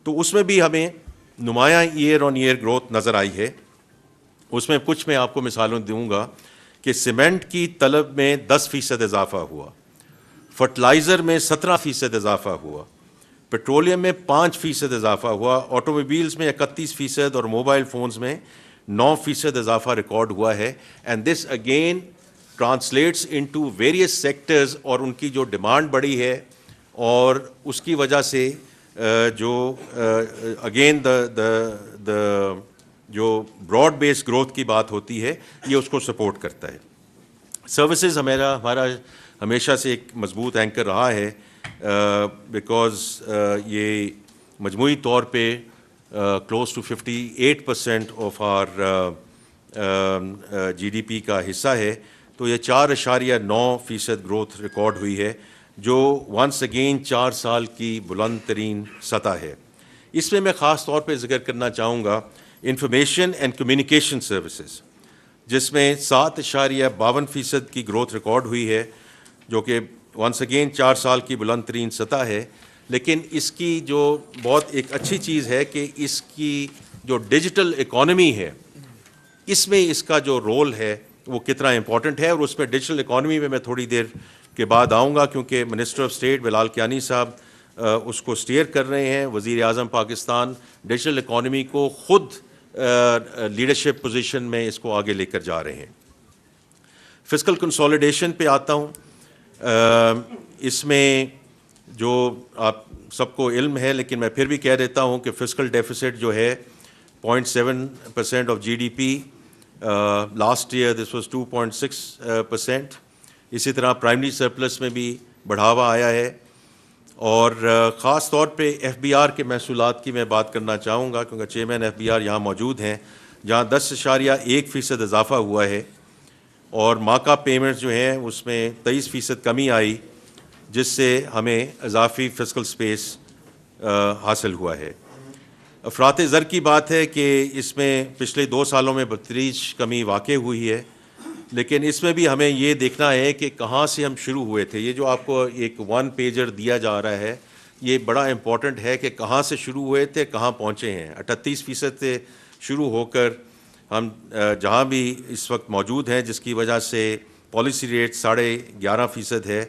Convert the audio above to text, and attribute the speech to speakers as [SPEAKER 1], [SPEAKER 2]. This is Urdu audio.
[SPEAKER 1] تو اس میں بھی ہمیں نمایاں ایئر آن ایئر گروتھ نظر آئی ہے. اس میں کچھ میں آپ کو مثالوں دوں گا کہ سیمنٹ کی طلب میں 10% اضافہ ہوا, فرٹیلائزر میں 17% اضافہ ہوا, پیٹرولیم میں 5% اضافہ ہوا, آٹو موبائلز میں 31% اور موبائل فونز میں 9% اضافہ ریکارڈ ہوا ہے. And this again translates into various sectors, اور ان کی جو ڈیمانڈ بڑھی ہے اور اس کی وجہ سے جو اگین جو براڈ بیس گروتھ کی بات ہوتی ہے یہ اس کو سپورٹ کرتا ہے. سروسز ہمارا ہمیشہ سے ایک مضبوط اینکر رہا ہے, بیکاز یہ مجموعی طور پہ close to 58% of our G D P کا حصہ ہے. تو یہ 4.9% گروتھ ریکارڈ ہوئی ہے, جو ونس اگین 4 سال کی بلند ترین سطح ہے. اس میں خاص طور پہ ذکر کرنا چاہوں گا انفارمیشن اینڈ کمیونیکیشن سروسز, جس میں 7.52% کی گروتھ ریکارڈ ہوئی ہے, جو کہ ونس اگین 4 سال کی بلند ترین سطح ہے. لیکن اس کی جو بہت ایک اچھی چیز ہے کہ اس کی جو ڈیجیٹل اکانومی ہے, اس میں اس کا جو رول ہے وہ کتنا امپورٹنٹ ہے, اور اس پہ ڈیجیٹل اکانومی میں تھوڑی دیر کے بعد آؤں گا, کیونکہ منسٹر آف اسٹیٹ بلال کیانی صاحب اس کو اسٹیئر کر رہے ہیں. وزیر اعظم پاکستان ڈیجیٹل اکانومی کو خود لیڈرشپ پوزیشن میں اس کو آگے لے کر جا رہے ہیں. فسکل کنسولیڈیشن پہ آتا ہوں. اس میں جو آپ سب کو علم ہے, لیکن میں پھر بھی کہہ دیتا ہوں کہ فسکل ڈیفیسٹ جو ہے 0.7% of G D P, last year this was 2.6%. اسی طرح پرائمری سرپلس میں بھی بڑھاوا آیا ہے, اور خاص طور پہ ایف بی آر کے محصولات کی میں بات کرنا چاہوں گا, کیونکہ چیئرمین ایف بی آر یہاں موجود ہیں, جہاں 10.1% اضافہ ہوا ہے, اور ماکا پیمنٹس جو ہیں اس میں 23% کمی آئی, جس سے ہمیں اضافی فسکل سپیس حاصل ہوا ہے. افراط زر کی بات ہے کہ اس میں پچھلے 2 سالوں میں بتدریج کمی واقع ہوئی ہے, لیکن اس میں بھی ہمیں یہ دیکھنا ہے کہ کہاں سے ہم شروع ہوئے تھے. یہ جو آپ کو ایک 1 پیجر دیا جا رہا ہے, یہ بڑا امپورٹنٹ ہے کہ کہاں سے شروع ہوئے تھے, کہاں پہنچے ہیں. 38% سے شروع ہو کر ہم جہاں بھی اس وقت موجود ہیں, جس کی وجہ سے پالیسی ریٹ 11.5% ہے,